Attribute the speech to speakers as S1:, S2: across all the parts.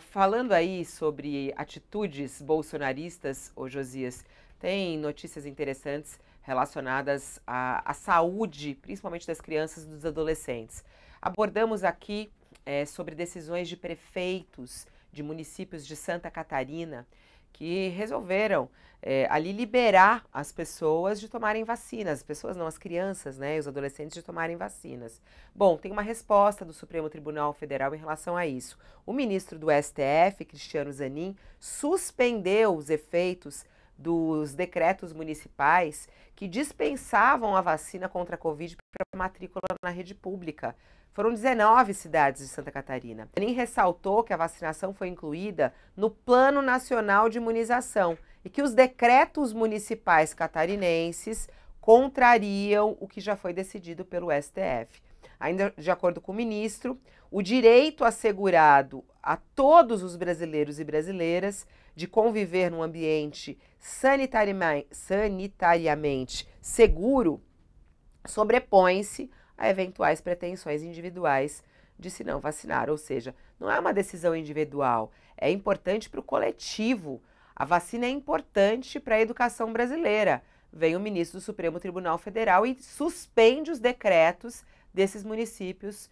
S1: Falando aí sobre atitudes bolsonaristas, ô Josias, tem notícias interessantes relacionadas à saúde, principalmente das crianças e dos adolescentes. Abordamos aqui sobre decisões de prefeitos de municípios de Santa Catarina que resolveram ali liberar as pessoas de tomarem vacinas, as pessoas não, as crianças, né, e os adolescentes de tomarem vacinas. Bom, tem uma resposta do Supremo Tribunal Federal em relação a isso. O ministro do STF, Cristiano Zanin, suspendeu os efeitos dos decretos municipais que dispensavam a vacina contra a Covid para matrícula na rede pública. Foram 19 cidades de Santa Catarina. Zanin ressaltou que a vacinação foi incluída no Plano Nacional de Imunização e que os decretos municipais catarinenses contrariam o que já foi decidido pelo STF. Ainda de acordo com o ministro, o direito assegurado a todos os brasileiros e brasileiras de conviver num ambiente sanitariamente seguro sobrepõe-se a eventuais pretensões individuais de se não vacinar. Ou seja, não é uma decisão individual, é importante para o coletivo. A vacina é importante para a educação brasileira. Vem o ministro do Supremo Tribunal Federal e suspende os decretos desses municípios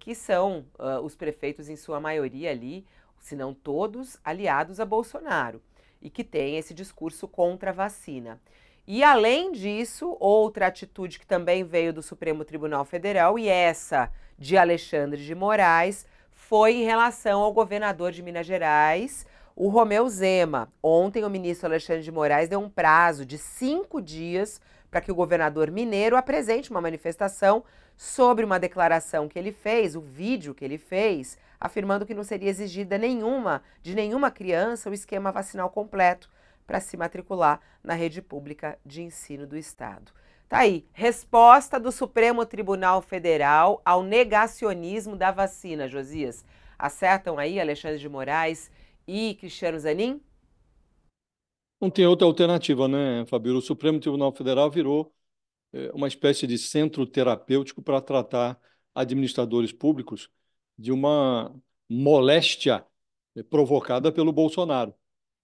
S1: que são os prefeitos, em sua maioria ali, se não todos, aliados a Bolsonaro e que têm esse discurso contra a vacina. E, além disso, outra atitude que também veio do Supremo Tribunal Federal, e essa de Alexandre de Moraes, foi em relação ao governador de Minas Gerais, o Romeu Zema. Ontem, o ministro Alexandre de Moraes deu um prazo de 5 dias para que o governador mineiro apresente uma manifestação sobre uma declaração que ele fez, o vídeo que ele fez, afirmando que não seria exigida de nenhuma criança o esquema vacinal completo para se matricular na rede pública de ensino do Estado. Tá aí, resposta do Supremo Tribunal Federal ao negacionismo da vacina, Josias. Acertam aí Alexandre de Moraes e Cristiano Zanin?
S2: Não tem outra alternativa, né, Fabíola? O Supremo Tribunal Federal virou uma espécie de centro terapêutico para tratar administradores públicos de uma moléstia provocada pelo Bolsonaro.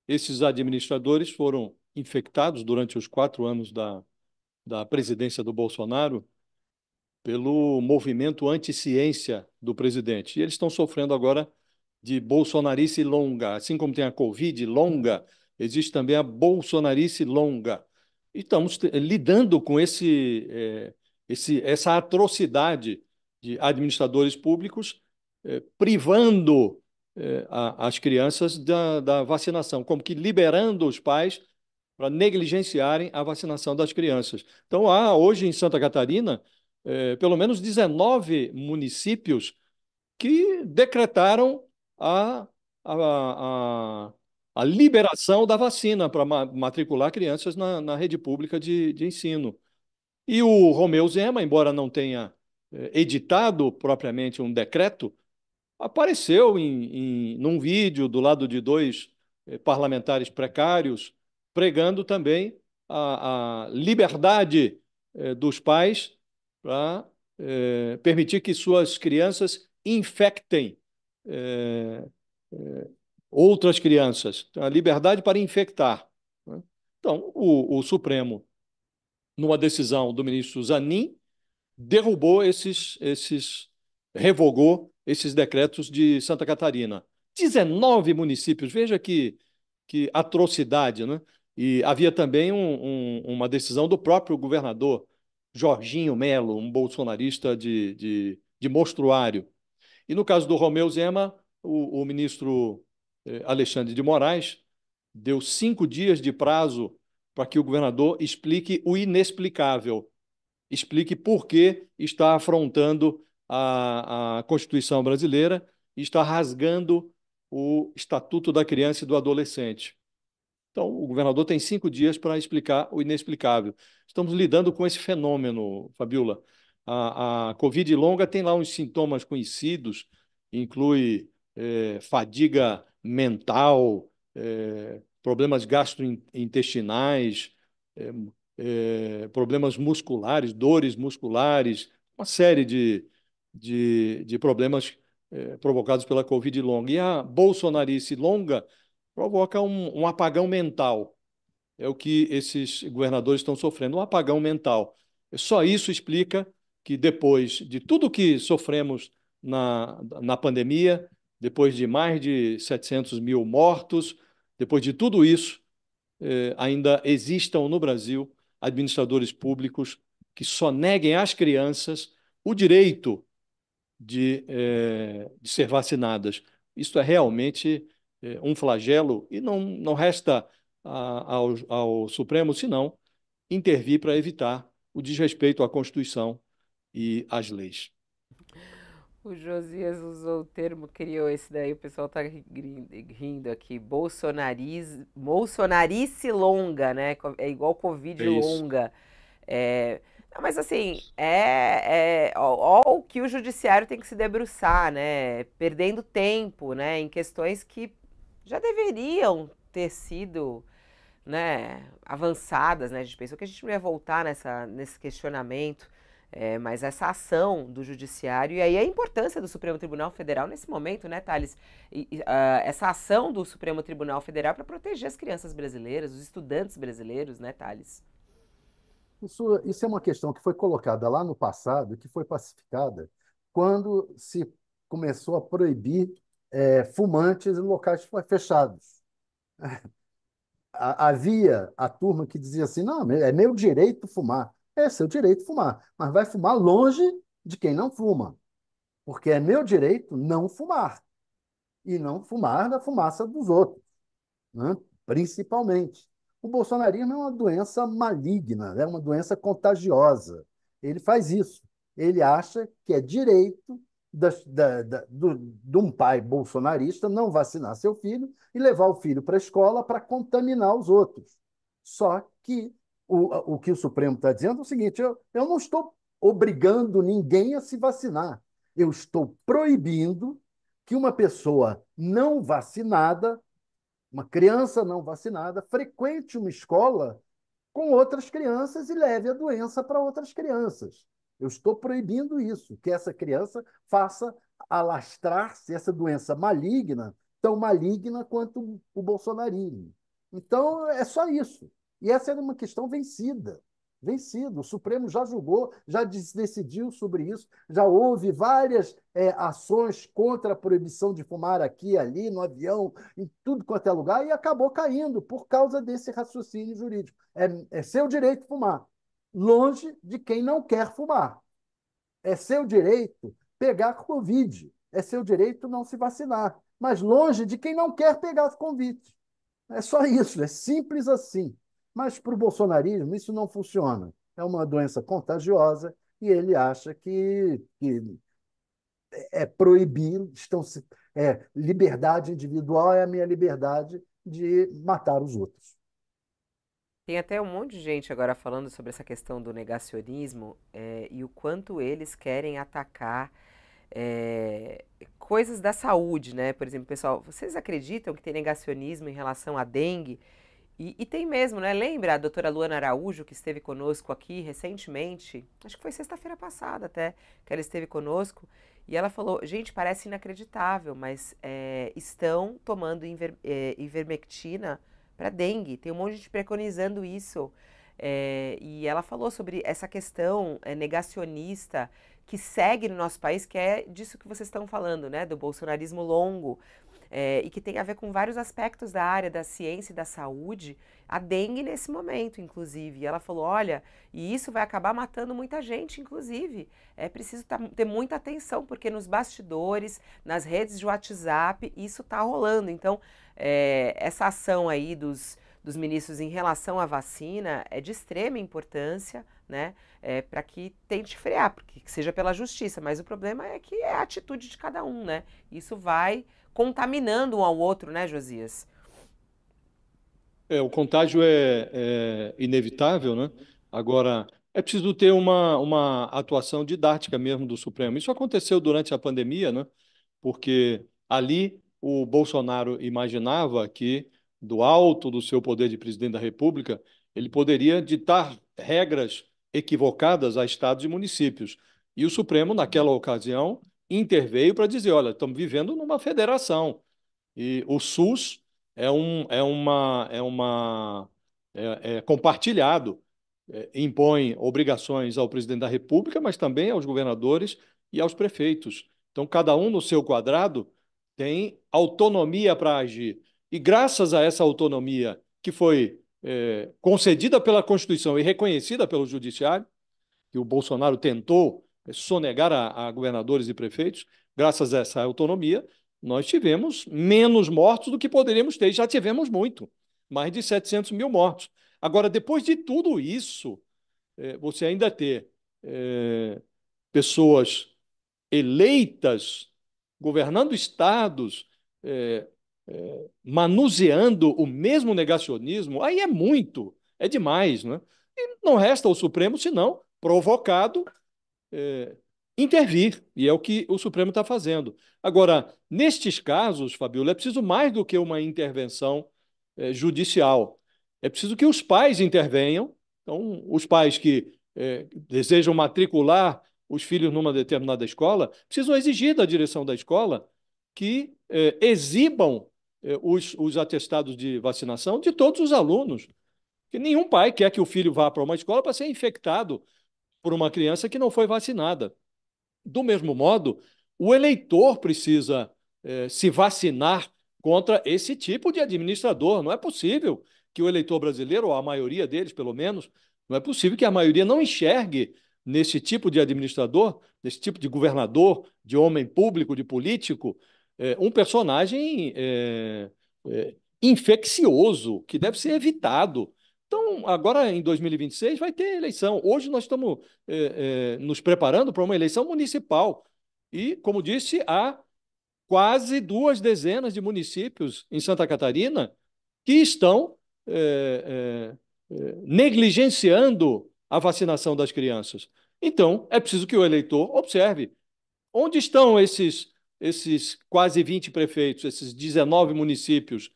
S2: Esses administradores foram infectados durante os 4 anos da presidência do Bolsonaro pelo movimento anti-ciência do presidente. E eles estão sofrendo agora de bolsonarice longa. Assim como tem a Covid longa, existe também a bolsonarice longa. E estamos lidando com essa atrocidade de administradores públicos privando as crianças da vacinação, como que liberando os pais para negligenciarem a vacinação das crianças. Então, há hoje em Santa Catarina pelo menos 19 municípios que decretaram a, a, a, a liberação da vacina para matricular crianças na rede pública de ensino. E o Romeu Zema, embora não tenha editado propriamente um decreto, apareceu num vídeo do lado de dois parlamentares precários, pregando também a liberdade dos pais para permitir que suas crianças infectem eh, outras crianças. Então, a liberdade para infectar, né? Então, o Supremo, numa decisão do ministro Zanin, derrubou revogou esses decretos de Santa Catarina. 19 municípios, veja que atrocidade, né? E havia também uma decisão do próprio governador, Jorginho Melo, um bolsonarista de mostruário. E no caso do Romeu Zema, o ministro Alexandre de Moraes deu 5 dias de prazo para que o governador explique o inexplicável, explique por que está afrontando a Constituição brasileira e está rasgando o Estatuto da Criança e do Adolescente. Então, o governador tem 5 dias para explicar o inexplicável. Estamos lidando com esse fenômeno, Fabiola. A Covid longa tem lá uns sintomas conhecidos, inclui fadiga mental, problemas gastrointestinais, problemas musculares, dores musculares, uma série de problemas provocados pela Covid longa. E a bolsonarice longa provoca um apagão mental. É o que esses governadores estão sofrendo, um apagão mental. Só isso explica que depois de tudo que sofremos na pandemia, depois de mais de 700 mil mortos, depois de tudo isso, ainda existam no Brasil administradores públicos que só neguem às crianças o direito de ser vacinadas. Isso é realmente um flagelo e não resta ao Supremo senão intervir para evitar o desrespeito à Constituição e às leis.
S1: O Josias usou o termo, criou esse daí, o pessoal tá rindo aqui, bolsonarice longa, né? É igual
S2: É
S1: Covid
S2: isso.
S1: longa. É, não, mas assim, ó o que o judiciário tem que se debruçar, né? Perdendo tempo, né? Em questões que já deveriam ter sido, né, avançadas, né? A gente pensou que a gente não ia voltar nesse questionamento, mas essa ação do judiciário, e aí a importância do Supremo Tribunal Federal nesse momento, né, Thales? Essa ação do Supremo Tribunal Federal para proteger as crianças brasileiras, os estudantes brasileiros, né, Thales?
S3: Isso é uma questão que foi colocada lá no passado, que foi pacificada quando se começou a proibir fumantes em locais fechados. Havia a turma que dizia assim: não, é meu direito fumar. É seu direito fumar, mas vai fumar longe de quem não fuma, porque é meu direito não fumar e não fumar da fumaça dos outros, né? Principalmente. O bolsonarismo é uma doença maligna, é uma doença contagiosa. Ele faz isso. Ele acha que é direito de um pai bolsonarista não vacinar seu filho e levar o filho para a escola para contaminar os outros. Só que o que o Supremo está dizendo é o seguinte: eu não estou obrigando ninguém a se vacinar. Eu estou proibindo que uma pessoa não vacinada, uma criança não vacinada, frequente uma escola com outras crianças e leve a doença para outras crianças. Eu estou proibindo isso, que essa criança faça alastrar-se essa doença maligna, tão maligna quanto o bolsonarismo. Então, é só isso. E essa era uma questão vencida. Vencido. O Supremo já julgou, já decidiu sobre isso, já houve várias ações contra a proibição de fumar aqui, ali, no avião, em tudo quanto é lugar, e acabou caindo por causa desse raciocínio jurídico. É seu direito fumar, longe de quem não quer fumar. É seu direito pegar Covid, é seu direito não se vacinar, mas longe de quem não quer pegar Covid. É só isso, é simples assim. Mas para o bolsonarismo isso não funciona. É uma doença contagiosa e ele acha que é proibir, liberdade individual é a minha liberdade de matar os outros.
S1: Tem até um monte de gente agora falando sobre essa questão do negacionismo, e o quanto eles querem atacar coisas da saúde, né? Por exemplo, pessoal, vocês acreditam que tem negacionismo em relação à dengue? E tem mesmo, né? Lembra a doutora Luana Araújo, que esteve conosco aqui recentemente? Acho que foi sexta-feira passada até, que ela esteve conosco. E ela falou, gente, parece inacreditável, mas estão tomando ivermectina para dengue. Tem um monte de gente preconizando isso. E ela falou sobre essa questão negacionista que segue no nosso país, que é disso que vocês estão falando, né? Do bolsonarismo longo. E que tem a ver com vários aspectos da área da ciência e da saúde, a dengue nesse momento, inclusive. E ela falou, olha, e isso vai acabar matando muita gente, inclusive. É preciso ter muita atenção, porque nos bastidores, nas redes de WhatsApp, isso está rolando. Então, essa ação aí dos ministros em relação à vacina é de extrema importância, né? Para que tente frear, porque que seja pela justiça. Mas o problema é que é a atitude de cada um, né? Isso vai contaminando um ao outro, né, Josias?
S2: O contágio é inevitável, né? Agora, é preciso ter uma atuação didática mesmo do Supremo. Isso aconteceu durante a pandemia, né? Porque ali o Bolsonaro imaginava que, do alto do seu poder de presidente da República, ele poderia ditar regras equivocadas a estados e municípios. E o Supremo, naquela ocasião, interveio para dizer, olha, estamos vivendo numa federação e o SUS é compartilhado, impõe obrigações ao presidente da República, mas também aos governadores e aos prefeitos. Então, cada um no seu quadrado tem autonomia para agir. E graças a essa autonomia que foi concedida pela Constituição e reconhecida pelo Judiciário, que o Bolsonaro tentou sonegar a governadores e prefeitos, graças a essa autonomia, nós tivemos menos mortos do que poderíamos ter. Já tivemos muito, mais de 700 mil mortos. Agora, depois de tudo isso, você ainda ter pessoas eleitas governando estados, manuseando o mesmo negacionismo, aí é muito, é demais, né? E não resta ao Supremo senão, provocado, é, intervir, e é o que o Supremo está fazendo. Agora, nestes casos, Fabiola, é preciso mais do que uma intervenção judicial. É preciso que os pais intervenham. Então, os pais que desejam matricular os filhos numa determinada escola precisam exigir da direção da escola que exibam os atestados de vacinação de todos os alunos. Porque nenhum pai quer que o filho vá para uma escola para ser infectado por uma criança que não foi vacinada. Do mesmo modo, o eleitor precisa se vacinar contra esse tipo de administrador. Não é possível que o eleitor brasileiro, ou a maioria deles, pelo menos, não é possível que a maioria não enxergue nesse tipo de administrador, nesse tipo de governador, de homem público, de político, um personagem infeccioso, que deve ser evitado. Então, agora em 2026 vai ter eleição. Hoje nós estamos nos preparando para uma eleição municipal. E, como disse, há quase 2 dezenas de municípios em Santa Catarina que estão negligenciando a vacinação das crianças. Então, é preciso que o eleitor observe onde estão esses quase 20 prefeitos, esses 19 municípios.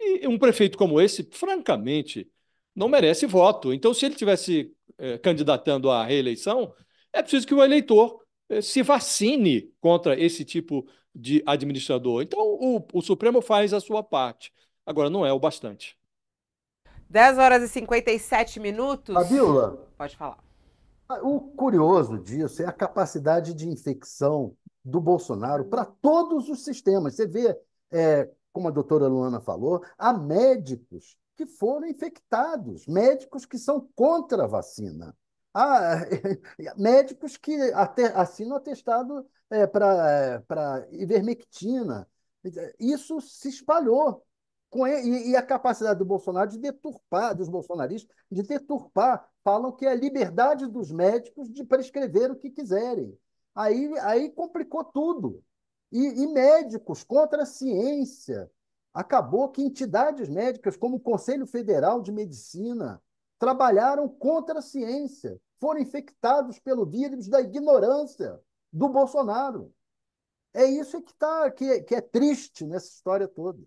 S2: E um prefeito como esse, francamente, não merece voto. Então, se ele estivesse candidatando à reeleição, é preciso que o eleitor se vacine contra esse tipo de administrador. Então, o Supremo faz a sua parte. Agora, não é o bastante.
S1: 10h57.
S3: Fabiola,
S1: Pode falar.
S3: o curioso disso é a capacidade de infecção do Bolsonaro para todos os sistemas. Você vê, como a doutora Luana falou, há médicos que foram infectados, médicos que são contra a vacina. Há médicos que assinam atestado para ivermectina. Isso se espalhou. E a capacidade do Bolsonaro de deturpar, dos bolsonaristas, de deturpar, falam que é a liberdade dos médicos de prescrever o que quiserem. Aí complicou tudo. E médicos contra a ciência. Acabou que entidades médicas, como o Conselho Federal de Medicina, trabalharam contra a ciência, foram infectados pelo vírus da ignorância do Bolsonaro. É isso que é triste nessa história toda.